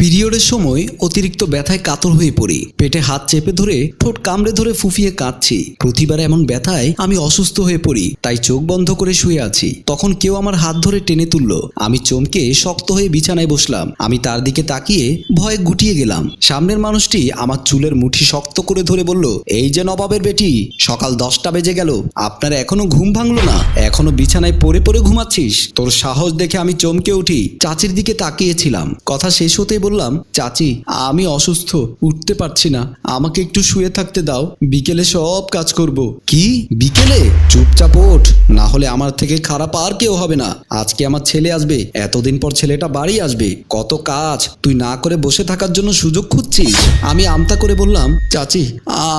পিরিয়ডের সময় অতিরিক্ত ব্যথায় কাতর হয়ে পড়ি। পেটে হাত চেপে ধরে ঠোঁট কামড়ে ধরে ফুফিয়ে কাঁদছি। প্রতিবার এমন ব্যথায় আমি অসুস্থ হয়ে পড়ি, তাই চোখ বন্ধ করে শুয়ে আছি। তখন কেউ আমার হাত ধরে টেনে তুলল। আমি চমকে শক্ত হয়ে বিছানায় বসলাম। আমি তার দিকে তাকিয়ে ভয়ে গুটিয়ে গেলাম। সামনের মানুষটি আমার চুলের মুঠি শক্ত করে ধরে বলল, এই যে নবাবের বেটি, সকাল 10টা বেজে গেল, আপনার এখনো ঘুম ভাঙলো না? এখনো বিছানায় পড়ে পড়ে ঘুমাচ্ছিস? তোর সাহস দেখে আমি চমকে উঠি। চাচির দিকে তাকিয়েছিলাম। কথা শেষ হতেই বললাম, চাচি আমি অসুস্থ, উঠতে পারছি না, আমাকে একটু শুয়ে থাকতে দাও, বিকেলে সব কাজ করব। কি বিকেলে? চুপচাপ ওঠ, না হলে আমার থেকে খারাপ আর কেউ হবে না। আজকে আমার ছেলে আসবে, এতদিন পর ছেলেটা বাড়ি আসবে, কত কাজ তুই না করে বসে থাকার জন্য সুযোগ খুঁজছিস। আমি আমতা করে বললাম, চাচি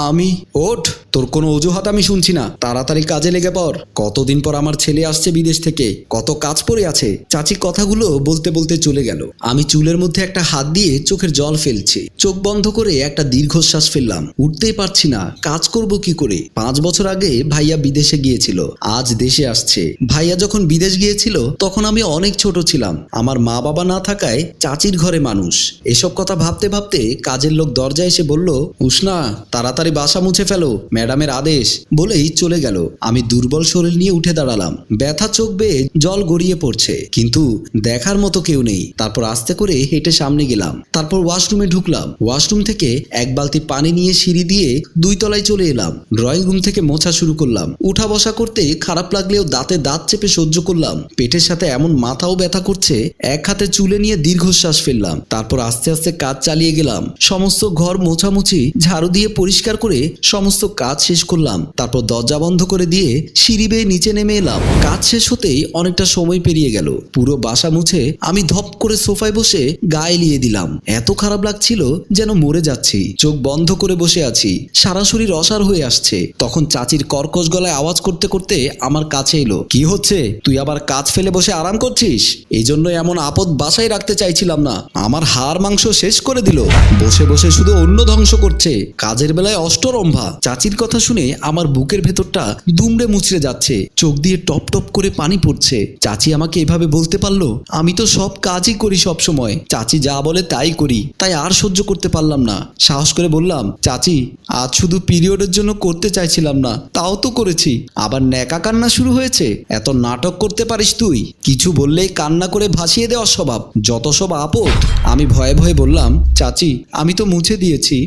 আমি। ওঠ, তোর কোনো অজুহাত আমি শুনছি না, তাড়াতাড়ি কাজে লেগে পড়। কতদিন পর আমার ছেলে আসছে বিদেশ থেকে, কত কাজ পড়ে আছে। চাচি কথাগুলো বলতে বলতে চলে গেল। আমি চুলের মধ্যে একটা হাত দিয়ে চোখের জল ফেলছি। চোখ বন্ধ করে একটা দীর্ঘশ্বাস ফেললাম। উঠতেই পারছি না, কাজ করব কি করে? 5 বছর আগে ভাইয়া বিদেশে গিয়েছিল, আজ দেশে আসছে। ভাইয়া যখন বিদেশ গিয়েছিল তখন আমি অনেক ছোট ছিলাম। আমার মা বাবা না থাকায় চাচির ঘরে মানুষ। এসব কথা ভাবতে ভাবতে কাজের লোক দরজায় এসে বলল, উষ্ণা তাড়াতাড়ি বাসা মুছে ফেলো, ম্যাডামের আদেশ, বলেই চলে গেল। আমি দুর্বল শরীর নিয়ে উঠে দাঁড়ালাম। ব্যথা চোখ বেয়ে জল গড়িয়ে পড়ছে, কিন্তু দেখার মতো কেউ নেই। তারপর আস্তে করে হেঁটে সামনে গেলাম। তারপর ওয়াশরুমে ঢুকলাম। ওয়াশরুম থেকে এক বালতি পানি নিয়ে সিঁড়ি দিয়ে 2 তলায় চলে এলাম। ড্রয়িং রুম থেকে মোছা শুরু করলাম। উঠা বসা করতে খারাপ লাগলেও দাঁতে দাঁত চেপে সহ্য করলাম। পেটের সাথে এমন মাথাও ব্যথা করছে, এক হাতে চুলে নিয়ে দীর্ঘশ্বাস ফেললাম। তারপর আস্তে আস্তে কাজ চালিয়ে গেলাম। সমস্ত ঘর মোছামুছি, ঝাড়ু দিয়ে পরিষ্কার করে সমস্ত কাজ শেষ করলাম। তারপর দরজা বন্ধ করে দিয়ে সিঁড়ি বেয়ে নিচে নেমে এলাম। কাজ শেষ হতেই অনেকটা সময় পেরিয়ে গেল। পুরো বাসা মুছে আমি ধপ করে সোফায় বসে গা এলিয়ে দিলাম। এত খারাপ লাগছিল যেন মরে যাচ্ছি। চোখ বন্ধ করে বসে আছি, সারা শরীর অসাড় হয়ে আসছে। তখন চাচির কর্কশ গলায় আওয়াজ করতে করতে আমার কাছে এলো, কি হচ্ছে? তুই আবার কাজ ফেলে বসে আরাম করছিস? এই জন্য এমন আপদ বাসায় রাখতে চাইছিলাম না। আমার হাড় মাংস শেষ করে দিল, বসে বসে শুধু অন্য ধ্বংস করছে, কাজের বেলায় অষ্টরম্ভা। চাচির কথা শুনে আমার বুকের ভেতরটা দুমড়ে মুচড়ে যাচ্ছে, চোখ দিয়ে টপ টপ করে পানি পড়ছে। চাচি আমাকে এভাবে বলতে পারলো? আমি তো সব কাজই করি সব সময়, চাচি যা বলে তাই করি, তাই আর সহ্য করতে পারলাম না। সাহস করে বললাম, চাচি আজ শুধু পিরিয়ডের জন্য করতে চাইছিলাম না, তাও তো করেছি। আবার ন্যাকা কান্না শুরু হয়েছে? এত নাটক করতে পারিস তুই? কিছু বললেই কান্না করে ভাসিয়ে দেওয়ার স্বভাব, যত সব আপদ। আমি ভয়ে ভয়ে বললাম, চাচি আমি তো মুছে দিয়েছি।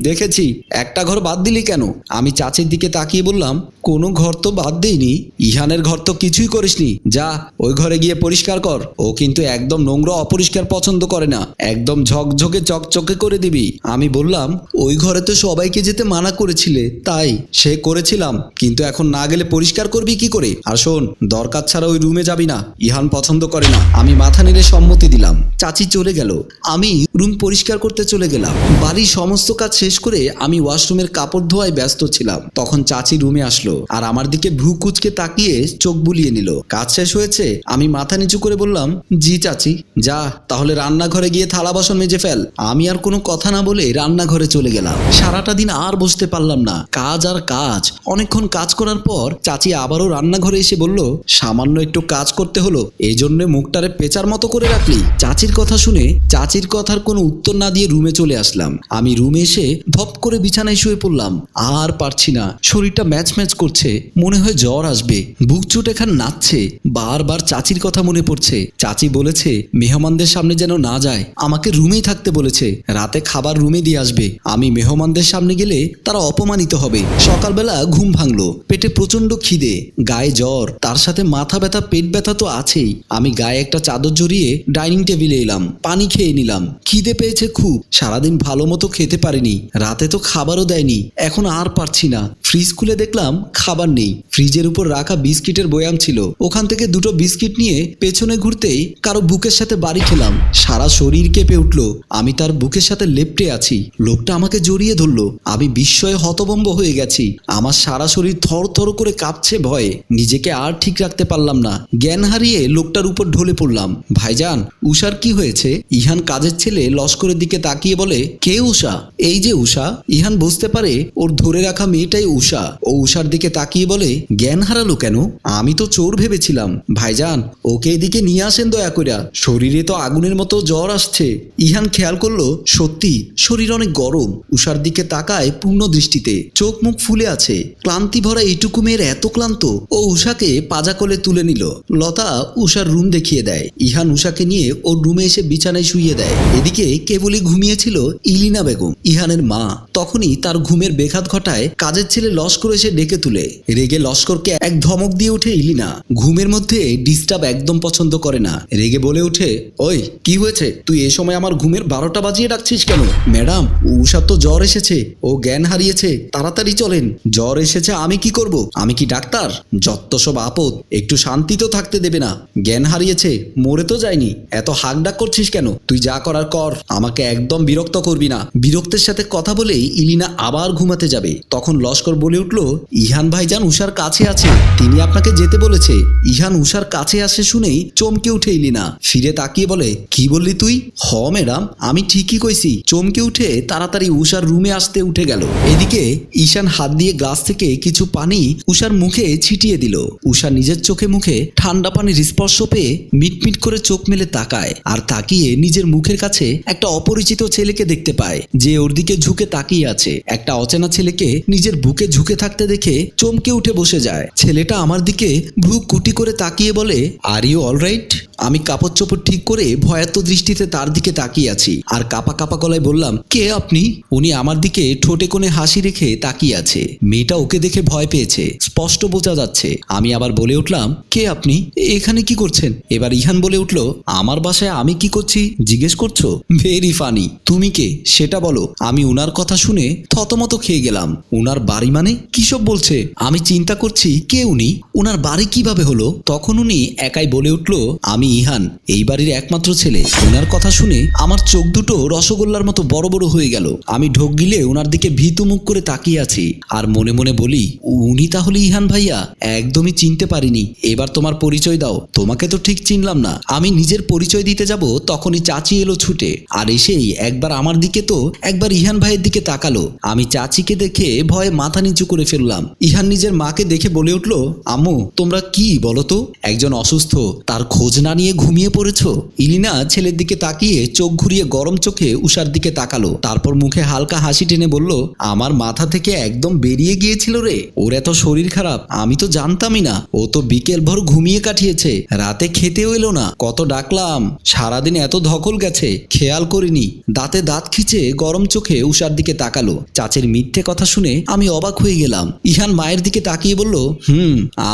দেখেছি, একটা ঘর বাদ দিলি কেন? আমি চাচির দিকে তাকিয়ে বললাম, কোনো ঘর তো বাদ দেইনি। ইহানের ঘর তো কিছুই করিসনি, যা ওই ঘরে গিয়ে পরিষ্কার কর। ও কিন্তু একদম নোংরা অপরিষ্কার পছন্দ করে না, একদম ঝকঝকে চকচকে করে দিবি। আমি বললাম, ওই ঘরে তো সবাইকে যেতে মানা করেছিলে, তাই সে করেছিলাম, কিন্তু এখন না গেলে পরিষ্কার করবি কি করে? আর শোন, দরকার ছাড়া ওই রুমে যাবি না, ইহান পছন্দ করে না। আমি মাথা নেড়ে সম্মতি দিলাম। চাচি চলে গেল। আমি রুম পরিষ্কার করতে চলে গেলাম। বাড়ির সমস্ত কাজ শেষ করে আমি ওয়াশরুমের কাপড় ধোয়ায় ব্যস্ত ছিলাম। তখন চাচি রুমে আসলো আর আমার দিকে ভ্রু কুচকে তাকিয়ে চোখ বুলিয়ে নিল। কাজ শেষ হয়েছে? আমি মাথা নিচু করে বললাম, জি চাচি। যা তাহলে রান্নাঘরে গিয়ে থালা বাসন মেজে ফেল। আমি আর কোনো কথা না বলে রান্নাঘরে চলে গেলাম। সারাটা দিন আর বসতে পারলাম না, কাজ আর কাজ। অনেকক্ষণ কাজ করার পর চাচি আবারও রান্নাঘরে এসে বলল, সামান্য একটু কাজ করতে হলো, এই জন্য মুখটারে পেঁচার মতো করে রাখলি? চাচির কথা শুনে চাচির কথার কোনো উত্তর না দিয়ে রুমে চলে আসলাম। আমি রুমে এসে ধপ করে বিছানায় শুয়ে পড়লাম। আর পারছি না, শরীরটা ম্যাচ ম্যাচ করছে, মনে হয় জ্বর আসবে, বুক চোট এখান নাচছে। বারবার চাচির কথা মনে পড়ছে। চাচি বলেছে মেহমানদের সামনে যেন না যায়, আমাকে রুমেই থাকতে বলেছে, রাতে খাবার রুমে দিয়ে আসবে। আমি মেহমানদের সামনে গেলে তারা অপমানিত হবে। সকালবেলা ঘুম ভাঙলো, পেটে প্রচন্ড খিদে, গায়ে জ্বর, তার সাথে মাথা ব্যথা, পেট ব্যথা তো আছেই। আমি গায়ে একটা চাদর জড়িয়ে ডাইনিং টেবিলে এলাম, পানি খেয়ে নিলাম। খিদে পেয়েছে খুব, সারাদিন ভালো মতো খেতে পারিনি, রাতে তো খাবারও দেয়নি। এখন আর পারছি না। ফ্রিজ খুলে দেখলাম খাবার নেই। ফ্রিজের উপর রাখা বিস্কিটের বয়াম ছিল, ওখান থেকে 2টো বিস্কিট নিয়ে পেছনে ঘুরতেই কারো বুকের সাথে বাড়ি খেলাম। সারা শরীর কেঁপে উঠলো। আমি তার বুকের সাথে লেপ্টে আছি। লোকটা আমাকে জড়িয়ে ধরলো। আমি বিস্ময়ে হতভম্ব হয়ে গেছি। আমার সারা শরীর থর থর করে কাঁপছে ভয়ে। নিজেকে আর ঠিক রাখতে পারলাম না। জ্ঞান হারিয়ে লোকটার উপর ঢলে পড়লাম। ভাইজান, উষার কি হয়েছে? ইহান কাজের ছেলে লস্করের দিকে তাকিয়ে বলে, কে উষা? এই যে উষা। ইহান বুঝতে পারে ওর ধরে রাখা মেয়েটাই উষা। উষা। ও উষার দিকে তাকিয়ে বলে, জ্ঞান হারালো কেন? আমি তো চোর ভেবেছিলাম। ভাইজান, ওকে এদিকে নিয়ে আসেন দয়া কইরা, শরীরে তো আগুনের মতো জ্বর আসছে। ইহান খেয়াল করলো সত্যি শরীর অনেক গরম। উষার দিকে তাকায় পূর্ণ দৃষ্টিতে, চোখ মুখ ফুলে আছে। ক্লান্তি ভরা এইটুকু মেয়ের এত ক্লান্ত। ও উষাকে পাজা কোলে তুলে নিল। লতা উষার রুম দেখিয়ে দেয়। ইহান উষাকে নিয়ে ওর রুমে এসে বিছানায় শুইয়ে দেয়। এদিকে কেবলই ঘুমিয়েছিল ইলিনা বেগম, ইহানের মা। তখনই তার ঘুমের বেঘাত ঘটায় কাজের ছেলে লস্কর এসে ডেকে তুলে। রেগে লস্করকে এক ধমক দিয়ে ওঠে ইলিনা। ঘুমের মধ্যে ডিস্টার্ব একদম পছন্দ করে না। রেগে বলে ওঠে, ওই কি হয়েছে? তুই এ সময় আমার ঘুমের 12টা বাজিয়ে ডাকছিস কেন? ম্যাডাম, উষার তো জ্বর এসেছে, ও জ্ঞান হারিয়েছে, তাড়াতাড়ি চলেন। জ্বর এসেছে আমি কি করব? আমি কি ডাক্তার? যত সব আপদ, একটু শান্তি তো থাকতে দেবে না। জ্ঞান হারিয়েছে, মরে তো যায়নি, এত হাক ডাক করছিস কেন? তুই যা করার কর, আমাকে একদম বিরক্ত করবি না। বিরক্তের সাথে কথা বলেই ইলিনা আবার ঘুমাতে যাবে। তখন লস্কর বলে উঠল, ইহান ভাইজান উষার কাছে আছে, তিনি আপনাকে যেতে বলেছে। ইহান উষার কাছে আসে শুনেই চমকে উঠে ইলিনা। ফিরে তাকিয়ে বলে, কি বললি তুই? হ ম্যাডাম, আমি ঠিকই কইছি। চমকে উঠে তাড়াতাড়ি উষার রুমে আসতে উঠে গেল। এদিকে ঈশান হাত দিয়ে গ্লাস থেকে কিছু পানি উষার মুখে ছিটিয়ে দিল। উষা নিজের চোখে মুখে ঠান্ডা পানির স্পর্শ পেয়ে মিটমিট করে চোখ মেলে তাকায়। আর তাকিয়ে নিজের মুখের কাছে একটা অপরিচিত ছেলেকে দেখতে পায়, যে ওর দিকে ঝুঁকে তাকিয়ে আছে। একটা অচেনা ছেলেকে নিজের বুকে ঝুঁকে থাকতে দেখে চমকে উঠে বসে যায়। ছেলেটা আমার দিকে ভ্রু কুটি করে তাকিয়ে বলে, আর ইউ অলরাইট? আমি কাপড় চোপড় ঠিক করে ভয়ার্ত দৃষ্টিতে তার দিকে তাকিয়ে আছি। আর কাপা কাপা গলায় বললাম, কে আপনি? উনি আমার দিকে ঠোঁটে কোণে হাসি রেখে তাকিয়ে আছে। মেয়েটা ওকে দেখে ভয় পেয়েছে, স্পষ্ট বোঝা যাচ্ছে। আমি আবার বলে উঠলাম, কে আপনি? এখানে কি করছেন? এবার ইহান বলে উঠল, আমার বাসায় আমি কি করছি জিজ্ঞেস করছো? Very funny. তুমি কে সেটা বলো। আমি উনার কথা শুনে থতমত খেয়ে গেলাম। উনার বাড়ি মানে? কিসব বলছে? আমি চিন্তা করছি কে উনি, উনার বাড়ি কিভাবে হলো। তখন উনি একাই বলে উঠল, আমি ইহান, এই বাড়ির একমাত্র ছেলে। ওনার কথা শুনে আমার চোখ দুটো রসগোল্লার মতো বড় বড় হয়ে গেল। আমি ঢোক গিলে ওনার দিকে ভীতু মুখ করে তাকিয়ে আছি। আর মনে মনে বলি, উনি তাহলে ইহান ভাইয়া? একদমই চিনতে পারিনি। এবার তোমার পরিচয় দাও। তোমাকে তো ঠিক চিনলাম না। আমি নিজের পরিচয় দিতে যাব, তখনই চাচি এলো ছুটে। আর এসেই একবার আমার দিকে তো একবার ইহান ভাইয়ের দিকে তাকালো। আমি চাচিকে দেখে ভয়ে মাথা নিচু করে ফেললাম। ইহান নিজের মাকে দেখে বলে উঠল, আম্মু তোমরা কি বলো তো? একজন অসুস্থ, তার খোঁজ না নিয়ে ঘুমিয়ে পড়েছো? ইলিনা ছেলের দিকে তাকিয়ে চোখ ঘুরিয়ে গরম চোখে উষার দিকে তাকালো। তারপর মুখে হালকা হাসি টেনে বলল, আমার মাথা থেকে একদম বেরিয়ে গিয়েছিল রে। ওর এত শরীর খারাপ আমি তো জানতামই না। ও তো বিকেল ভর ঘুমিয়ে কাটিয়েছে, রাতে খেতেও এলো না। কত ডাকলাম, সারাদিন এত ধকল গেছে, খেয়াল করিনি। দাঁতে দাঁত খিচে গরম চোখে উষার দিকে তাকালো। চাচির মিথ্যে কথা শুনে আমি অবাক হয়ে গেলাম। ইহান মায়ের দিকে তাকিয়ে বলল,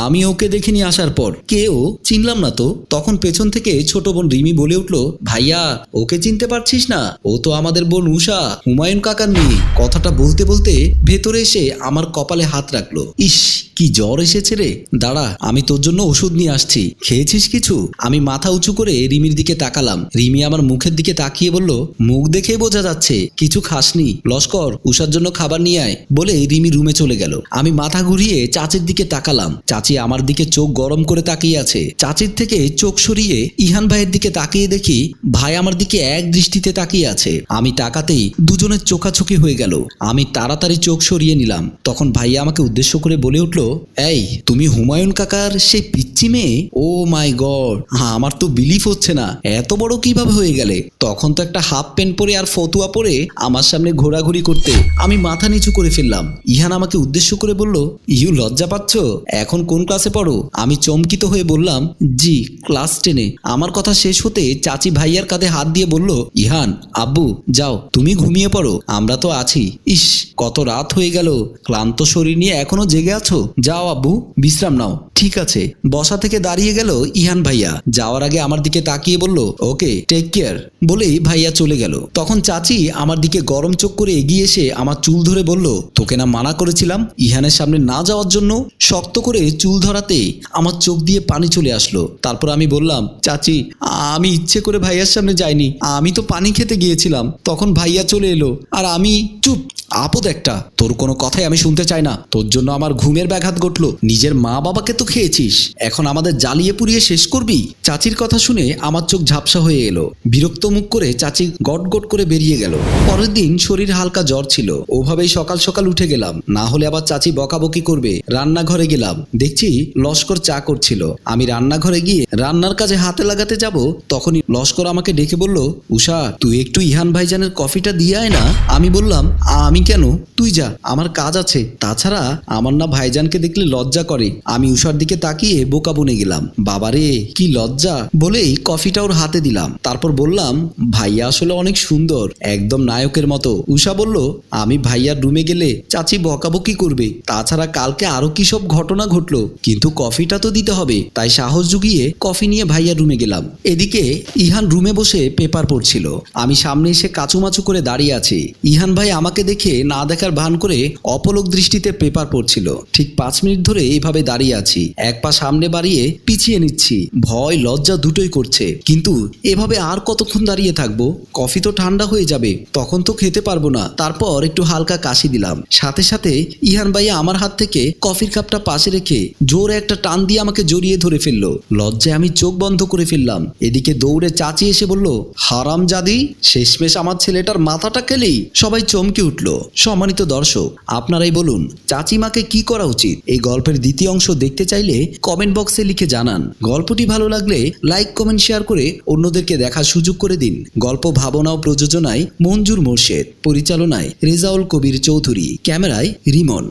আমি ওকে দেখিনি আসার পর। কে ও? চিনলাম না তো। তখন পেছন থেকে ছোট বোন রিমি বলে উঠল, ভাইয়া ওকে চিনতে পারছিস না? ও তো আমাদের বোন উষা, হুমায়ুন কাকার মেয়ে। কথাটা বলতে বলতে ভেতরে এসে আমার কপালে হাত রাখলো। ইস, কি জ্বর এসেছে রে। দাঁড়া, আমি তোর জন্য ওষুধ নিয়ে আসছি। খেয়েছিস কিছু? আমি মাথা উঁচু করে রিমির দিকে তাকালাম। রিমি আমার মুখের দিকে তাকিয়ে বলল, মুখ দেখে বোঝা যাচ্ছে কিছু খাসনি। লস্কর, উষার জন্য খাবার নিয়ে আয় বলে রিমি রুমে চলে গেল। আমি মাথা ঘুরিয়ে চাচির দিকে তাকালাম। চাচি আমার দিকে চোখ গরম করে তাকিয়ে আছে। চাচির থেকে চোখ সরিয়ে ইহান ভাইয়ের দিকে তাকিয়ে দেখি ভাই আমার দিকে এক দৃষ্টিতে তাকিয়ে আছে। আমি তাকাতেই দুজনের চোখাচোখি হয়ে গেল। আমি তাড়াতাড়ি চোখ সরিয়ে নিলাম। তখন ভাইয়া আমাকে উদ্দেশ্য করে বলে উঠল, এই তুমি হুমায়ুন কাকার সেই পিচ্চি মেয়ে? ও মাই গড, আমার তো বিলিভ হচ্ছে না, এত বড় কিভাবে হয়ে গেলে? তখন তো একটা হাফ প্যান্ট পরে আর ফতুয়া পরে আমার সামনে ঘোরাঘুরি করতে। আমি মাথা নিচু করে ফেললাম। ইহান আমাকে উদ্দেশ্য করে বলল, ইউ লজ্জা পাচ্ছ? এখন কোন ক্লাসে পড়ো? আমি চমকিত হয়ে বললাম, জি ক্লাস 10-এ। আমার কথা শেষ হতে চাচি ভাইয়ার কাঁধে হাত দিয়ে বলল, ইহান আব্বু যাও, তুমি ঘুমিয়ে পড়ো, আমরা তো আছি। ইস, কত রাত হয়ে গেল, ক্লান্ত শরীর নিয়ে এখনো জেগে আছো। যাও আব্বু, বিশ্রাম নাও। ঠিক আছে। বসা থেকে দাঁড়িয়ে গেল ইহান ভাইয়া। যাওয়ার আগে আমার দিকে তাকিয়ে বলল, ওকে টেক কেয়ার বলেই ভাইয়া চলে গেল। তখন চাচি আমার দিকে গরম চোখ করে এগিয়ে এসে আমার চুল ধরে বলল, তোকে না মানা করেছিলাম ইহানের সামনে না যাওয়ার জন্য? শক্ত করে চুল ধরাতে আমার চোখ দিয়ে পানি চলে আসলো। তারপর আমি বললাম, চাচি আমি ইচ্ছে করে ভাইয়ার সামনে যাইনি, আমি তো পানি খেতে গিয়েছিলাম। তখন ভাইয়া চলে এলো আর আমি চুপ। আপদ একটা, তোর কোনো কথাই আমি শুনতে চাই না। তোর জন্য আমার ঘুমের ব্যাঘাত ব্যাঘাত ঘটলো। নিজের মা বাবাকে তো খেয়েছিস, এখন আমাদের জ্বালিয়ে পুড়িয়ে শেষ করবি? চাচির কথা শুনে আমার চোখ ঝাপসা হয়ে এলো। বিরক্ত মুখ করে চাচি গট গট করে বেরিয়ে গেল। পরের দিন শরীর হালকা জ্বর ছিল, ওভাবেই সকাল সকাল উঠে গেলাম, না হলে আবার চাচি বকাবকি করবে। রান্নাঘরে গেলাম, দেখছি লস্কর চা করছিল। আমি রান্নাঘরে গিয়ে রান্নার কাজে হাতে লাগাতে যাব, তখনই লস্কর আমাকে ডেকে বলল, উষা তুই একটু ইহান ভাইজানের কফিটা দিয়ে আয় না। আমি বললাম, আমি কেন? তুই যা, আমার কাজ আছে। তাছাড়া আমার না ভাইজানকে দেখলে লজ্জা করে। আমি উষার দিকে তাকিয়ে বোকা বনে গেলাম। বাবারে কি লজ্জা, বলেই কফিটা ওর হাতে দিলাম। তারপর বললাম, ভাইয়া আসলে অনেক সুন্দর, একদম নায়কের মতো। উষা বলল, আমি ভাইয়ার রুমে গেলে চাচি বকাবকি করবে। তাছাড়া কালকে আরো কি সব ঘটনা ঘটলো, কিন্তু কফিটা তো দিতে হবে। তাই সাহস জুগিয়ে কফি নিয়ে ভাইয়ার রুমে গেলাম। এদিকে ইহান রুমে বসে পেপার পড়ছিল। আমি সামনে এসে কাচুমাচু করে দাঁড়িয়ে আছি। ইহান ভাই আমাকে দেখে না দেখার ভান করে অপলক দৃষ্টিতে পেপার পড়ছিল। ঠিক 5 মিনিট ধরে এইভাবে দাঁড়িয়ে আছি, এক পা সামনে বাড়িয়ে পিছিয়ে নিচ্ছি। ভয় লজ্জা দুটোই করছে, কিন্তু এভাবে আর কতক্ষণ দাঁড়িয়ে থাকবো? কফি তো ঠান্ডা হয়ে যাবে, তখন তো খেতে পারবো না। তারপর একটু হালকা কাশি দিলাম। সাথে সাথে ইহান ভাইয়া আমার হাত থেকে কফির কাপটা পাশে রেখে জোরে একটা টান দিয়ে আমাকে জড়িয়ে ধরে ফেললো। লজ্জায় আমি চোখ বন্ধ করে ফেললাম। এদিকে দৌড়ে চাচি এসে বলল, হারামজাদি, শেষমেশ আমার ছেলেটার মাথাটা খেলেই। সবাই চমকে উঠল। সম্মানিত দর্শক, আপনারাই বলুন চাচিমাকে কি করা উচিত? এই গল্পের দ্বিতীয় অংশ দেখতে চাইলে কমেন্ট বক্সে লিখে জানান। গল্পটি ভালো লাগলে লাইক কমেন্ট শেয়ার করে অন্যদেরকে দেখার সুযোগ করে দিন। গল্প ভাবনা ও প্রযোজনায় মঞ্জুর মোর্শেদ, পরিচালনায় রেজাউল কবির চৌধুরী, ক্যামেরায় রিমন।